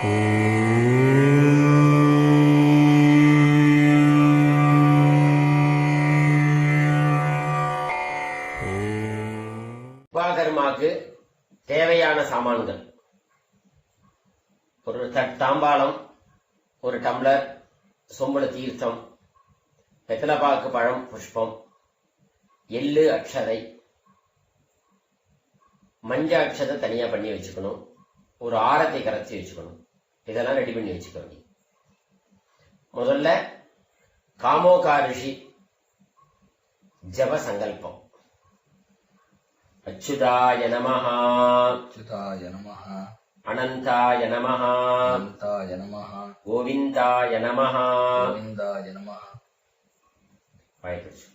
உபாகர்மாக்கு தேவையான சாமான்கள்: ஒரு தாம்பாளம், ஒரு டம்ளர், சொம்புல தீர்த்தம், வெத்தலைப்பாக்கு பழம் புஷ்பம், எள்ளு அக்ஷதை, மஞ்ச அக்ஷதை தனியா பண்ணி வச்சுக்கணும், ஒரு ஆரத்தை கரைச்சி வச்சுக்கணும். இதெல்லாம் ரெடி பண்ணி வச்சுக்க வேண்டிய. முதல்ல காமோகாரிஷி ஜப சங்கல்பம். அச்சுதாய நமஹ, அச்சுதாய நமஹ, அனந்தாய நமஹ, அனந்தாய நமஹ, கோவிந்தாய நமஹ, கோவிந்தாய நமஹ. வாய்ப்பிடிச்சு.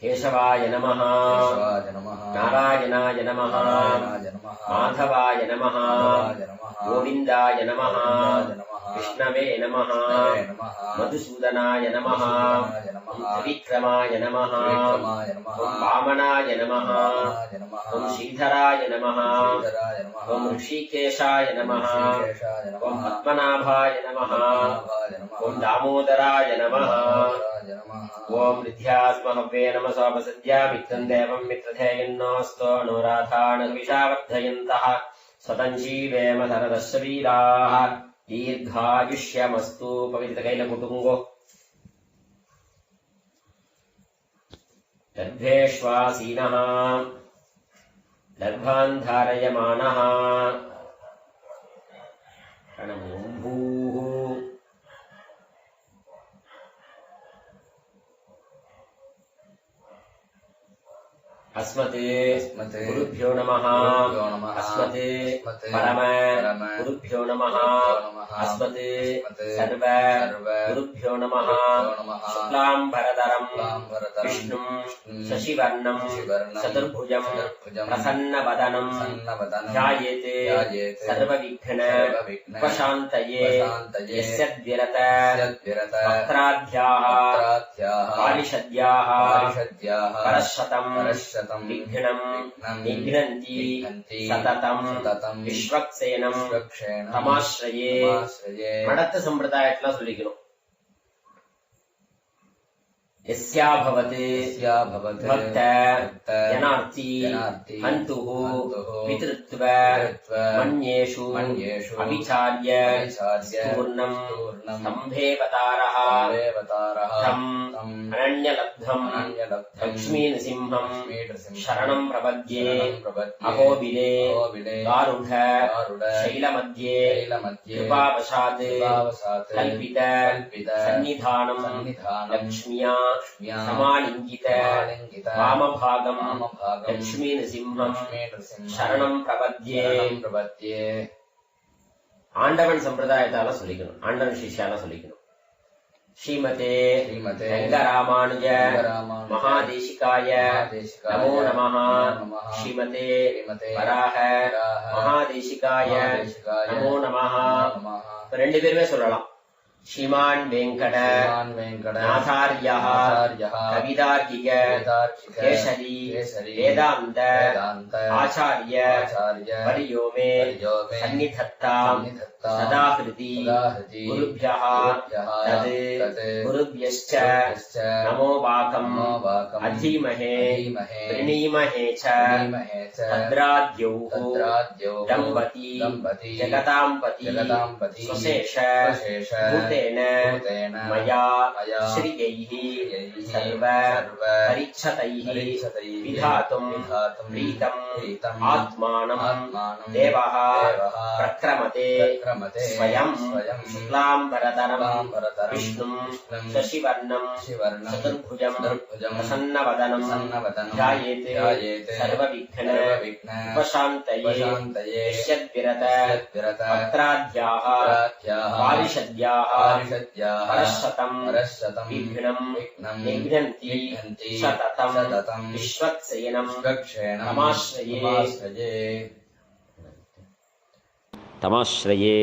கேசவாய நமஹ, கேசவாய நமஹ, நாராயணாய நமஹ, நாராயணாய நமஹ, மாதவாய நமஹ, மாதவாய நமஹ, கோவிந்தாய நமஹ, கோவிந்தாய நமஹ, விஷ்ணவே நமஹ, விஷ்ணவே நமஹ, மதுசூதனாய நமஹ, மதுசூதனாய நமஹ, திரிவிக்ரமாய நமஹ, திரிவிக்ரமாய நமஹ, வாமனாய நமஹ, வாமனாய நமஹ, ஸ்ரீதராய நமஹ, ஸ்ரீதராய நமஹ, ரிஷிகேஷாய நமஹ, ரிஷிகேஷாய நமஹ, பத்மநாபாய நமஹ, பத்மநாபாய நமஹ, தாமோதராய நமஹ, தாமோதராய நமஹ. ஓம் வித்யாஸ்மஹவ்யே நமசோபசத்யா மித்ரம் தேவம் மித்ரதேயன்னோஸ்தோ நோராதானகவிஷாவர்धयन्तः स्वतञ्जीवेम सरदस्य वीराः दीर्घायुष्यमस्तु. पवित्र कैलकुटुम्बो गर्भेष्वासीनः गर्भान् धारयमानः रणमोऽम्भूः अस्मते गुरुभ्यो नमः, अस्मते परम गुरुभ्यो नमः, अस्मते सर्व गुरुभ्यो नमः. शुक्लाम्बरधरम् विष्णुम् शशिवर्णम् चतुर्भुजम् प्रसन्नवदनम् ध्यायेते सर्वविघ्न उपशान्तये. यस्यद्विरत वक्त्राद्याः पारिषद्याः परशतम् विघ्नं निघ्नन्ति सततं विश्वक्सेनं तमाश्रये. மடத்த சம்பிரதாயத்துல சொல்லிக்கணும். यस्या भवते भक्त जनार्ति हन्तुः पितृत्व मन्येषु अभिचार्य पूर्णं स्तम्भेवतारः तम् अनन्यलब्धम् लक्ष्मीनृसिंहम् शरणं प्रपद्ये. अहोबिले गारुड शैलमध्ये कृपावशात् कल्पित सन्निधानं लक्ष्म्या समालिङ्गित वामभागं लक्ष्मीनृसिंहं शरणं प्रपद्ये. ஆண்டவன் சம்பிரதாயத்தால சொல்லிக்கணும், ஆண்டவன் சிஷ்யால சொல்லிக்கணும். ஸ்ரீமதே ரங்கராமானுஜ மகாதேசிகாய நமோ நமஹ. ஸ்ரீமதே வராக மகாதேசிகாய நமோ நமஹ. ரெண்டு பேருமே சொல்லலாம். श्रीमान वेंकट नाथार्यः कवितार्किक केशरी वेदांत आचार्य वर्यो मे सन्निधत्तां सदा हृदि गुरुभ्यः तद् गुरुभ्यश्च नमो वाकम् अधीमहे प्रणीमहे च भद्राद्यौः दम्पती जगतांपति स्वशेष मया श्रियैः सर्व परीक्षतैः विधातुं प्रीतम् आत्मानं देवः प्रक्रमते स्वयं शुक्लाम्बरधरं विष्णुं शशिवर्णं चतुर्भुजं प्रसन्नवदनं ध्यायेते सर्वविघ्न उपशान्तये. यस्यद्विरत वक्त्राद्याः पारिषद्याः परशतं विघ्नं निघ्नन्ति सततं विश्वक्सेनं तमाश्रये.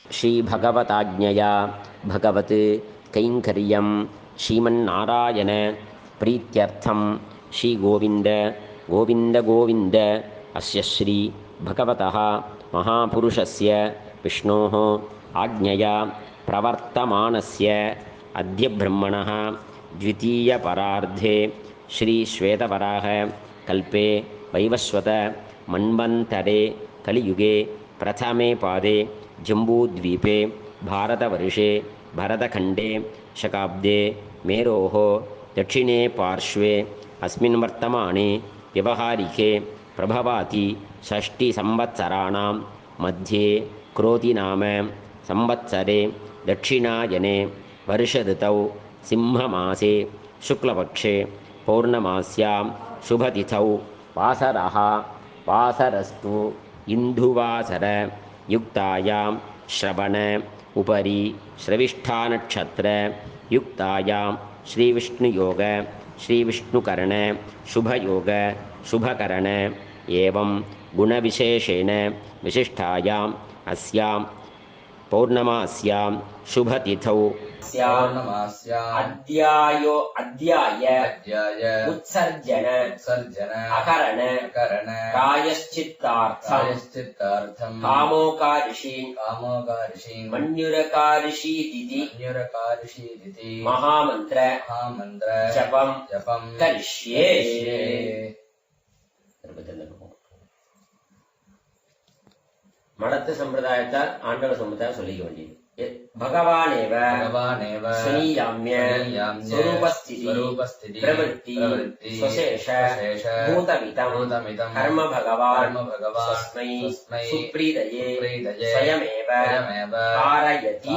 श्रीभगवताज्ञया भगवत् कैङ्कर्यं श्रीमन्नारायण प्रीत्यर्थं श्रीगोविन्द गोविन्द गोविन्द अस्य श्री भगवतः महापुरुषस्य विष्णोः आज्ञया प्रवर्तमानस्य अद्य ब्रह्मणः द्वितीयपरार्धे श्रीश्वेतवराह कल्पे वैवस्वत मन्वन्तरे कलियुगे प्रथमे पादे जम्बूद्वीपे भारतवर्षे भरतखण्डे शकाब्दे मेरोः दक्षिणे पार्श्वे अस्मिन् वर्तमाने व्यवहारिके प्रभवाति षष्टिसंवत्सराणां मध्ये क्रोधिनाम संवत्सरे दक्षिणायने वर्षऋतौ सिंहमासे शुक्लपक्षे पौर्णमास्यां शुभतिथौ वासरः वासरस्तु इन्दुवासर युक्तायां श्रवण उपरि श्रविष्ठानक्षत्र युक्तायां श्रीविष्णुयोग श्रीविष्णुकरण शुभयोग शुभकरण एवं गुणविशेषेण विशिष्टायाम् अस्यां पौर्णमास्यां शुभतिथौ अध्याय उत्सर्जन अकरण प्रायश्चित्तार्थं कामोकारिषि मन्युरकारिषीदिति महामन्त्र जपं करिष्ये. மடத்து சம்பிரதாயத்தார் ஆண்டவ சம்பிரதாயம் சொல்லிக்க வேண்டியது. भगवानेव स्वनीयाम्य स्वरूपस्थिति प्रवृत्ति स्वशेष भूतमितं कर्म भगवान् स्वस्मै सुप्रीदये स्वयमेव कारयति.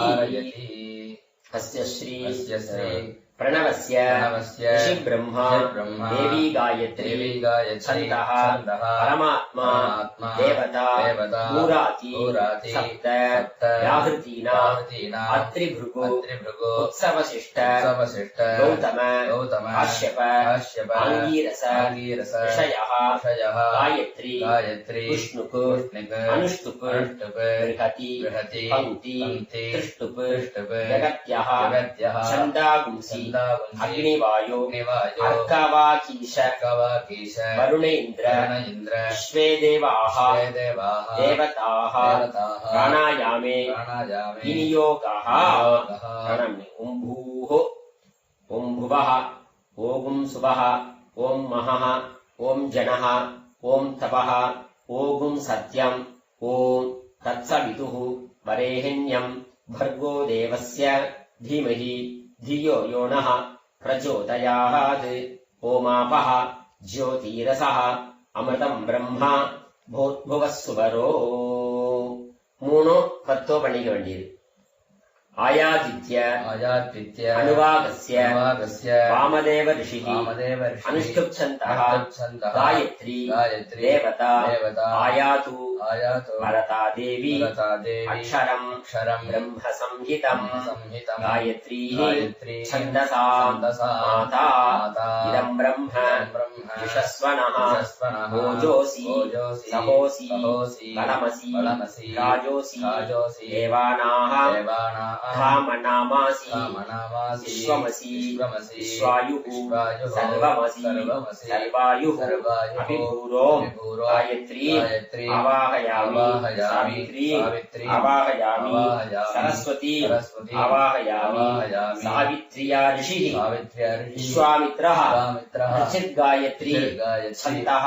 अस्य श्री प्रणवस्य ऋषि ब्रह्मा देवी गायत्री छन्दः परमात्मा देवता मूराति सप्त व्याहृतीना अत्रिभृगु उत्सवशिष्ट गौतम काश्यप आंगीरस ऋषयः गायत्री विष्णुक अनुष्टुप बृहति पंक्ति त्रिष्टुप जगत्यः छन्दागुंसि अग्निवायो अर्कवाकीश वरुणेन्द्र विश्वे देवाः देवताः प्राणायामे विनियोगः. ओं भूः ओं भुवः ओं सुवः ओं महः ओं जनः ओं तपः ओं सत्यम् ओं तत्सवितुः वरेण्यं भर्गो देवस्य धीमहि धियो यो नः प्रचोदयात्. ओमापः ज्योतिरसः अमृतं ब्रह्मा भूर्भुवः सुवरो. மூணு பத்தோ பண்ணிக்க வேண்டியது. आयादित्य अनुवागस्य वामदेव ऋषिः अनुष्ठुप्छन्तः गायत्री देवता आयातु वरदा देवी अक्षरं ब्रह्म संहितं गायत्री छन्दसा माता इदं ब्रह्म यशस्वनः ओजोऽसि सहोऽसि बलमसि राजोऽसि देवानाः धामनामासि विश्वमसि विश्वायुः सर्वमसि सर्वायुः अभिभूरों गायत्री आवाहयामि सावित्री आवाहयामि सरस्वती आवाहयामि सावित्र्या ऋषिः विश्वामित्रः गायत्री छन्दः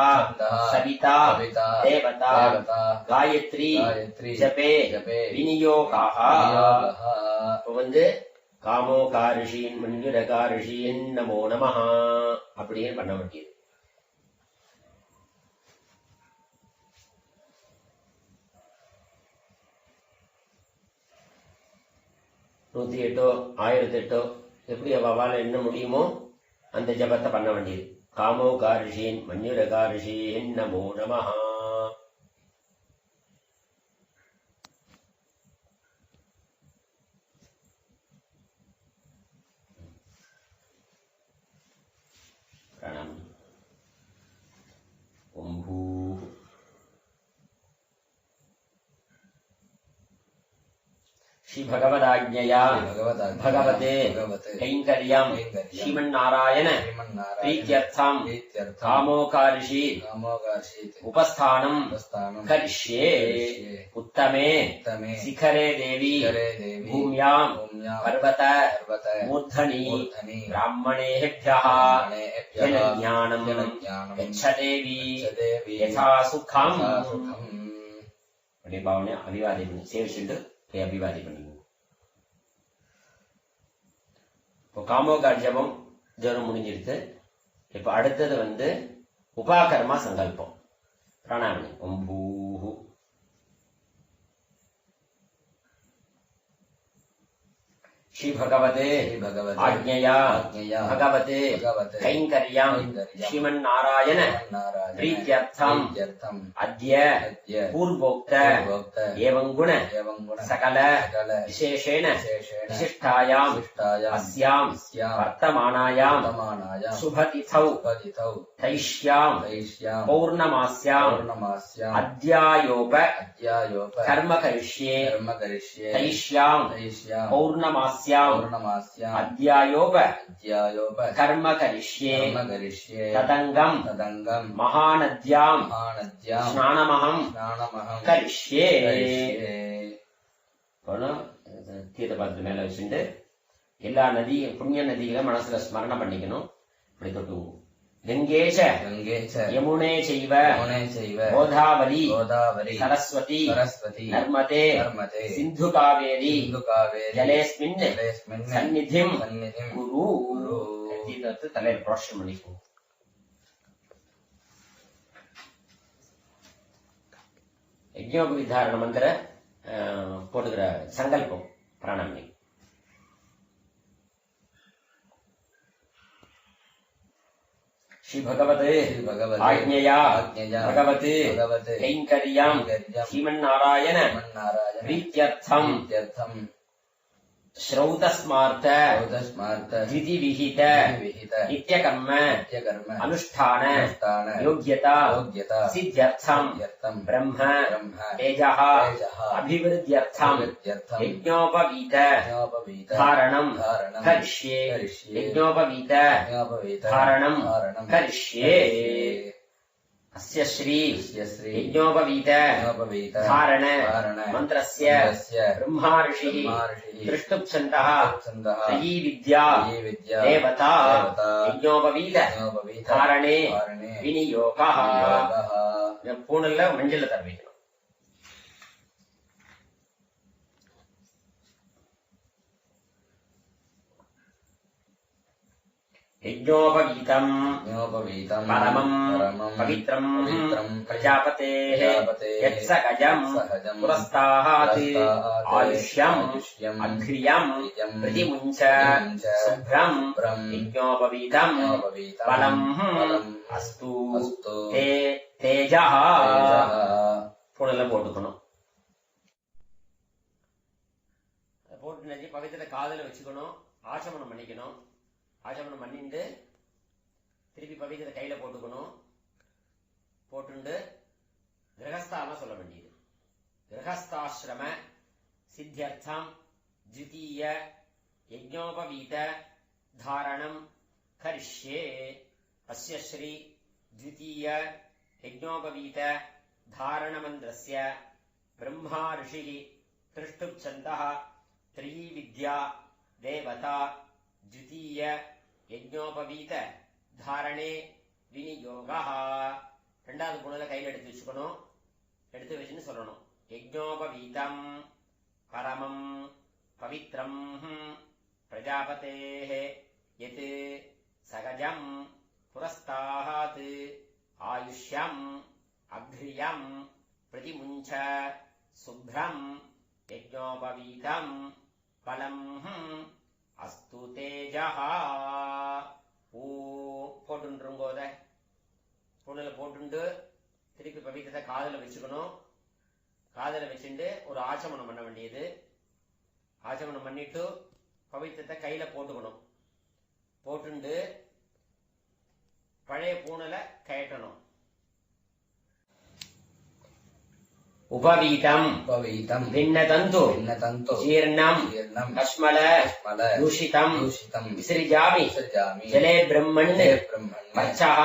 सविता देवता गायत्री जपे विनियोगः. வந்து காமோகாரிஷீன் மன்யுரகாரிஷீன் நமோ நமஹ அப்படியே பண்ண வேண்டியது. 108 1008 எப்படி அவால என்ன முடியுமோ அந்த ஜபத்தை பண்ண வேண்டியது. காமோகாரிஷீன் மன்யுரகாரிஷீன் நமோ நமஹ. श्री भगवदाज्ञया भगवते कैंकर्यं श्रीमन्नारायण प्रीत्यर्थं कामोकार्षि उपस्थानं करिष्ये उत्तमे शिखरे देवी भूम्यां पर्वत मूर्धनि ब्राह्मणेभ्यः जनज्ञानं गच्छदेवी यथा सुखम् भावने अभिवादी सेविச்சுட்டு अभिवादी பண்ணிங்க. இப்போ காமோகார் ஜபம் ஜபம் முடிஞ்சிருச்சு. இப்போ அடுத்தது உபாகர்மா சங்கல்பம் பிராணாயாமம். ஓம் பூஹு श्री भगवते आज्ञया भगवते कैंकर्यं श्रीमन्नारायण प्रीत्यर्थं अद्य पूर्वोक्त एवं गुण सकल विशेषेण विशिष्टायां अस्यां वर्तमानायां शुभतिथौ तैष्यां पौर्णमास्यां अद्यायोप कर्म करिष्ये तैष्यां पौर्णमास्यां अद्यायोप कर्म करिष्ये तदंगं महानद्यां स्नानमहं करिष्ये. தீர்த்தபாத்திர மேல வச்சுட்டு எல்லா நதி புண்ணிய நதிகளை மனசுல ஸ்மரணம் பண்ணிக்கணும். இப்படி தொட்டு गंगेश यमुने चैव गोदावरी सरस्वती नर्मदे सिंधु कावेरी जलेस्मिन् सन्निधिं कुरु. தலையில் புரோஷம் பண்ணிக்கும். யஜ்ஞோபவிதாரண மந்திர போட்டுக்கிற சங்கல்பம் பிராணாயாமம். श्री भगवते आज्ञया भगवते कैंकर्यं श्रीमन्नारायण प्रीत्यर्थं श्रौतस्मार्थ विधिविहित नित्यकर्म अनुष्ठान योग्यता सिद्ध्यर्थं ब्रह्म तेजः अभिवृद्ध्यर्थं यज्ञोपवीत धारणं करिष्ये यज्ञोपवीत धारणं करिष्ये. अस्य श्री यज्ञोपवीत धारण मंत्रस्य ब्रह्मा ऋषिः दृष्टुप्छन्तः तयी विद्या देवता यज्ञोपवीत धारणे विनियोगः. पूर्णल्ल मंजल तरबेकु. यज्ञोपवीतं परमं पवित्रं प्रजापतेः यत्सकजं पुरस्तात् आयुष्यम् अघ्र्यं प्रतिमुञ्च शुभ्रं यज्ञोपवीतं फलम् अस्तु ते तेजः. पुनः போட்டுக்கணும். போட்டு நெஞ்சி பவித்திர காதல வச்சுக்கணும். ஆச்சமனம் பண்ணிக்கணும். ஆச்சமனம் பண்ணிட்டு திருப்பி பவித்திர கையில போட்டுக்கணும். போட்டுண்டு கிரகஸ்தான சொல்ல வேண்டியது. கிரகஸ்தாசிரம சித்தியர்த்தம் द्वितीय यज्ञोपवीत धारणं करिष्ये. अस्य श्री द्वितीय यज्ञोपवीत धारणमन्त्रस्य ब्रह्मा ऋषिः त्रिष्टुप्छन्तः त्रयी विद्या देवता द्वितीय यज्ञोपवीत धारणे विनियोगः. ரெண்டாவது புனல கையில எடுத்து வச்சுக்கணும். எடுத்து வச்சுன்னு சொல்லணும். यज्ञोपवीतं परमं पवित्रं प्रजापतेः यत् सकजं पुरस्तात् आयुष्यम् अघ्र्यं प्रतिमुञ्च शुभ्रं यज्ञोपवीतं फलम् अस्तु तेजः. போட்டுருங்கோத புனல போட்டுண்டு திருப்பி பவித்திரத்தை காதல வச்சுக்கணும். காதல வச்சுட்டு ஒரு ஆச்சமனம் பண்ண வேண்டியது. ஆச்சமனம் பண்ணிட்டு பவித்திரத்தை கையில போட்டுக்கணும். போட்டுண்டு பழைய பூனலை கயட்டணும். उपवीतम् भिन्नतन्तु जीर्णम् कश्मल दूषितम् विसृजामि जले ब्रह्मण् मच्छः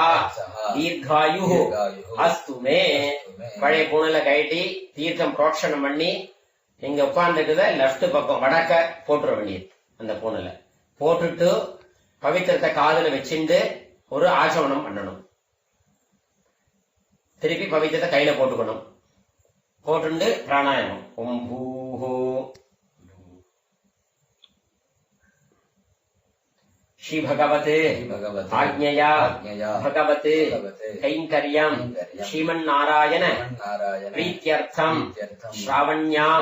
दीर्घायुः अस्तु मे பழைய பூணல கட்டி தீர்த்தம் புரோக்ஷணம் பண்ணி இங்க உட்கார்ந்துட்டு லெஃப்ட் பக்கம் வடக்க போட்டுற வேண்டியது. அந்த பூணல போட்டுட்டு பவித்திரத்தை காதுல வச்சுட்டு ஒரு ஆசமனம் பண்ணணும். திருப்பி பவித்திரத்தை கையில போட்டுக்கணும். போட்டு பிராணாயாமம் ஓம் பூஹோ श्री भगवते आज्ञया भगवते कैंकर्यं श्रीमन्नारायण प्रीत्यर्थं श्रावण्यां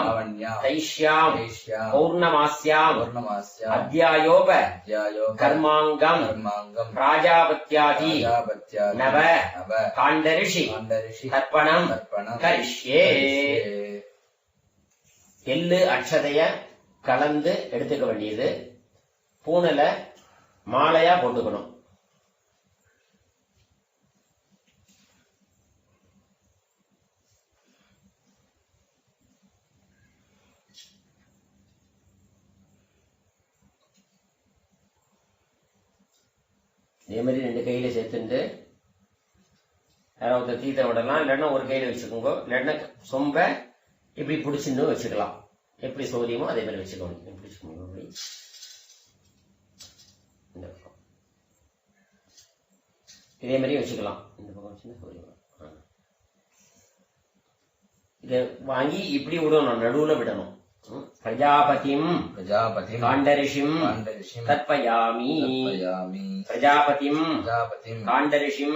तैष्यां पौर्णमास्यां अद्यायोप कर्मांगं प्राजापत्यादि नव काण्डऋषि तर्पणं करिष्ये. எள்ளு அக்ஷதைய கலந்து எடுத்துக்க வேண்டியது. பூணல மாலையா போட்டுக்கணும். இதே மாதிரி 2 கையில சேர்த்துட்டு யாராவது தீத்த விடலாம். இல்லைன்னா ஒரு கையில வச்சுக்கோங்க. இல்லைன்னா சொம்ப இப்படி பிடிச்சின்னு வச்சுக்கலாம். எப்படி சௌரியமோ அதே மாதிரி வச்சுக்கோங்க. பிடிச்சுக்கோங்க. இதே மாதிரி வச்சுக்கலாம். இந்த பக்கம் வச்சு இத வாங்கி இப்படி விடணும். நடுவுல விடணும். प्रजापतिं काण्डऋषिं तर्पयामि प्रजापतिं काण्डऋषिं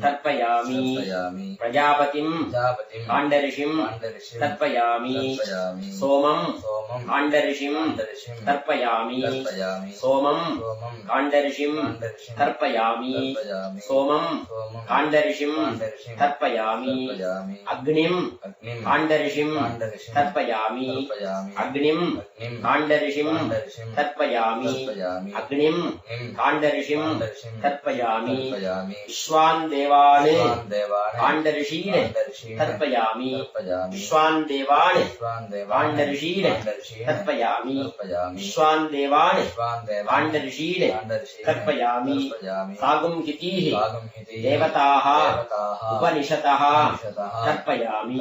तर्पयामि प्रजापतिं काण्डऋषिं तर्पयामि सोमं काण्डऋषिं तर्पयामि सोमं काण्डऋषिं तर्पयामि सोमं काण्डऋषिं तर्पयामि अग्निं काण्डऋषिं तर्पयामि अग्निं काण्डऋषिं तर्पयामि अग्निं काण्डऋषिं तर्पयामि विश्वान् देवान् काण्डऋषीन् तर्पयामि विश्वान् देवान् काण्डऋषीन् तर्पयामि विश्वान् देवान् काण्डऋषीन् तर्पयामि सागुंहितीः देवताः उपनिषतः तर्पयामि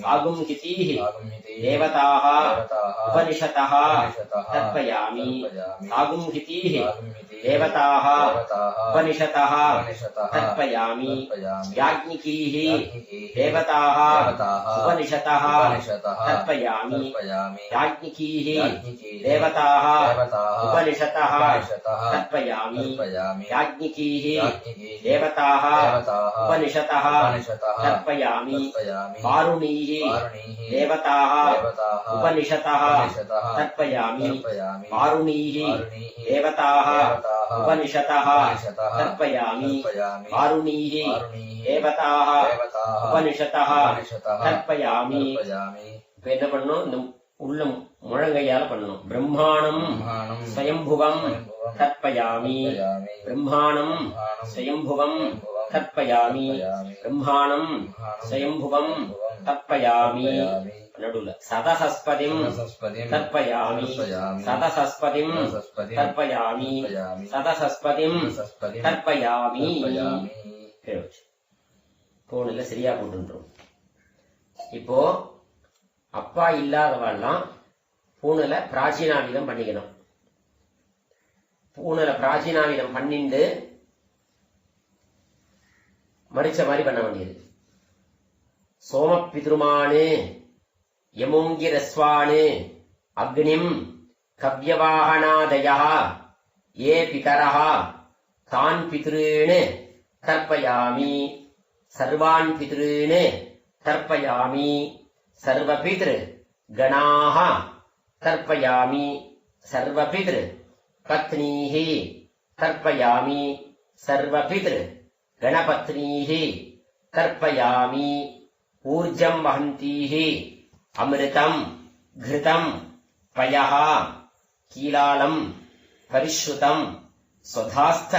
सागुंहितीः देवताः उपनिषतः तर्पयामि सागुंहितीः देवताः उपनिषतः तर्पयामि याज्ञिकीः देवताः उपनिषतः तर्पयामि याज्ञिकीः देवताः उपनिषतः तर्पयामि याज्ञिकीः देवताः उपनिषतः तर्पयामि वारुणीः देवताः उपनिषतः तर्पयामि वारुणीः देवताः उपनिषतः तर्पयामि वारुणीः देवताः उपनिषतः तर्पयामि. இப்ப என்ன பண்ணணும்? இந்த உள்ள முழங்கையால பண்ணணும். பிரம்மாணம் ஸ்வயம்புவம் தர்ப்பயாமி பிரம்மாணம் ஸ்வயம்புவம் தர்ப்பயாமி பிரம்மாணம் ஸ்வயம்புவம் தர்ப்பயாமி. நடுவுல சதசஸ்பதிம் தர்ப்பயாமி சதசஸ்பதிம் தர்ப்பயாமி சதசஸ்பதிம் தர்ப்பயாமி. போன்ல சரியா போட்டுன்றோம். இப்போ அப்பா இல்லாதவெல்லாம் பூணல பிராச்சீனாவிதம் பண்ணிக்கணும். பூணல பிராச்சீனாவிதம் பண்ணிண்டு மடிச்ச மாதிரி பண்ண வேண்டியது. சோமபித்ருமானு யமுங்கிரஸ்வானு அக்னிம் கவ்யவாகனாதயः ये पितरः तान् पितॄन् तर्पयामि सर्वान् पितॄन् तर्पयामि सर्वपितृ गणाः तर्पयामि सर्वपितृ पत्नीः तर्पयामि सर्वपितृ गणपत्नीः तर्पयामि ऊर्जं वहन्तीः अमृतं घृतं पयः कीलालं परिश्रुतं स्वधास्थ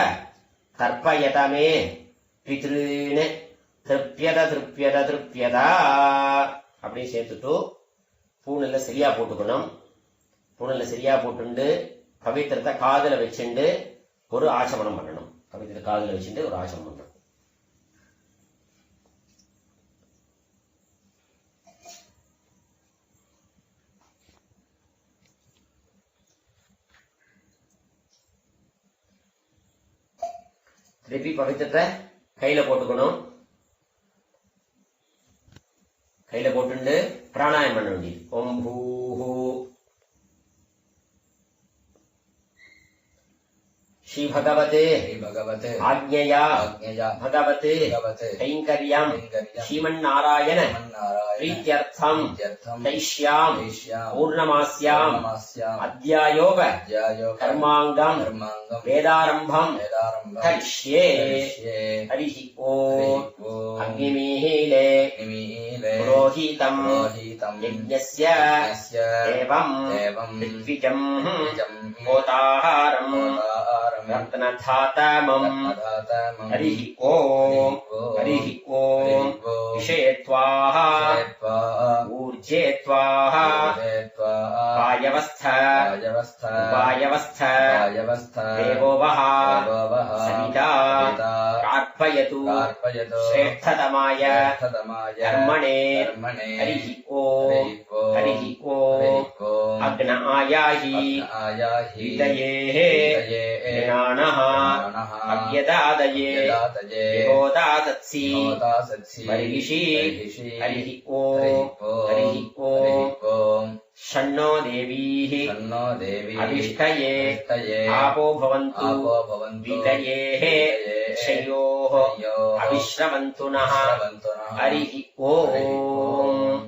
तर्पयत मे पितॄन् तृप्यत तृप्यत तृप्यत. அப்படின்னு சேர்த்துட்டு பூணில சரியா போட்டுக்கணும். பூணில சரியா போட்டுண்டு பவித்திரத்தை காதுல வச்சுண்டு ஒரு ஆச்சமனம் பண்ணணும். பவித்திர காதுல வச்சுட்டு ஒரு ஆச்சமனம் பண்ணணும். திருப்பி பவித்திரத்தை கையில போட்டுக்கணும். கையில போட்டு பிராணாயம் பண்ண வேண்டியது. ஓம் பூஹு श्री भगवते आज्ञया भगवते कैंकर्यं श्रीमन्नारायण प्रीत्यर्थं दैष्यां पूर्णमास्यां अध्यायोग कर्मांगं वेदारंभं करिष्ये। हरिः ओम्। अग्निमीले पुरोहितं यज्ञस्य एवं ऋत्विजं होताहारं रत्नधातमम्। हरिः ओम्। हरिः ओम्। विषयत्वाः ऊर्जेत्वाः वायवस्थ देवो वः सविता प्रार्पयतु श्रेष्ठतमाय कर्मणे। हरिः ओम्। हरिः ओम्। अग्न आयाहि विदयेः ज्ञानः अव्यदादये विहोदातत्सि वर्गिषि। हरिः ओम्। हरिः ओम्। षण्णो देवीः अभिष्टये आपो भवन्तु विदयेः शयोः अविश्रवन्तु नः। हरिः ओम्।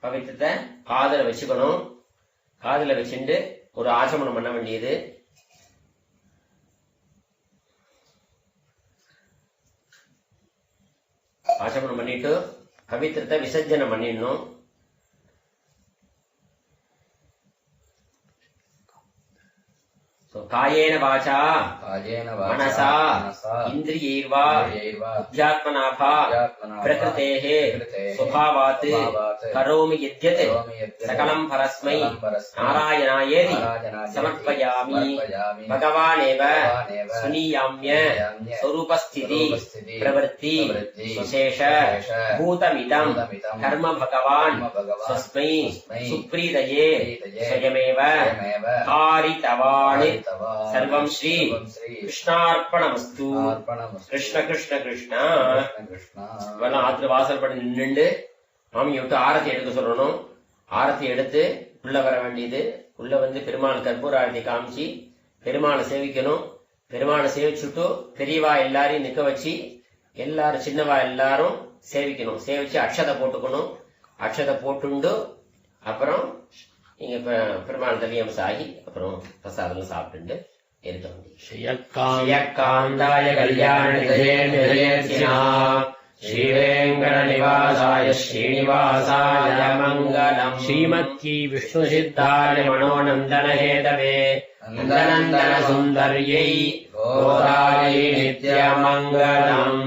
பவித்திரத்தை காதுல வச்சுக்கணும். காதுல வச்சுட்டு ஒரு ஆச்சமனம் பண்ண வேண்டியது. ஆச்சமனம் பண்ணிட்டு பவித்திரத்தை விசர்ஜனம் பண்ணிடணும். कायेन वाचा मनसा इन्द्रियैर्वा बुद्ध्यात्मना प्रकृतेः स्वभावात् करोमि यद्यत् सकलं परस्मै नारायणायेति समर्पयामि। भगवानेव सुनीयाम्य स्वरूपस्थिति प्रवृत्ति विशेष भूतमिदं कर्म भगवान् स्वस्मै सुप्रीतये स्वयमेव कारितवान्। सर्वं श्री कृष्णार्पणमस्तु। कृष्ण कृष्ण कृष्ण। ஆத்திர வாசல் படி நின்று மாமியை விட்டு ஆரத்தி எடுக்க சொல்லணும். ஆரத்தி எடுத்து உள்ள வர வேண்டியது. உள்ள வந்து பெருமாள் கற்பூர ஆரத்தி காமிச்சு பெருமாளை சேவிக்கணும். பெருமாளை சேவிச்சுட்டு பெரியவா எல்லாரையும் நிக்க வச்சு எல்லாரும் சின்னவா எல்லாரும் சேவிக்கணும். சேவிச்சு அக்ஷதை போட்டுக்கணும். அக்ஷதை போட்டுண்டு அப்புறம் நீங்க பெருமாள் தனியம் சாகி அப்புறம் பிரசாதம் சாப்பிட்டு இருக்க வேண்டிய கல்யாண श्रीवेंकट निवासाय श्रीनिवासाय मंगलम्। श्रीमत्की विष्णु सिद्धाय मनोनंदन हेतवे नंदनंदन सुंदर्यै गोदायै नित्यमंगलम्।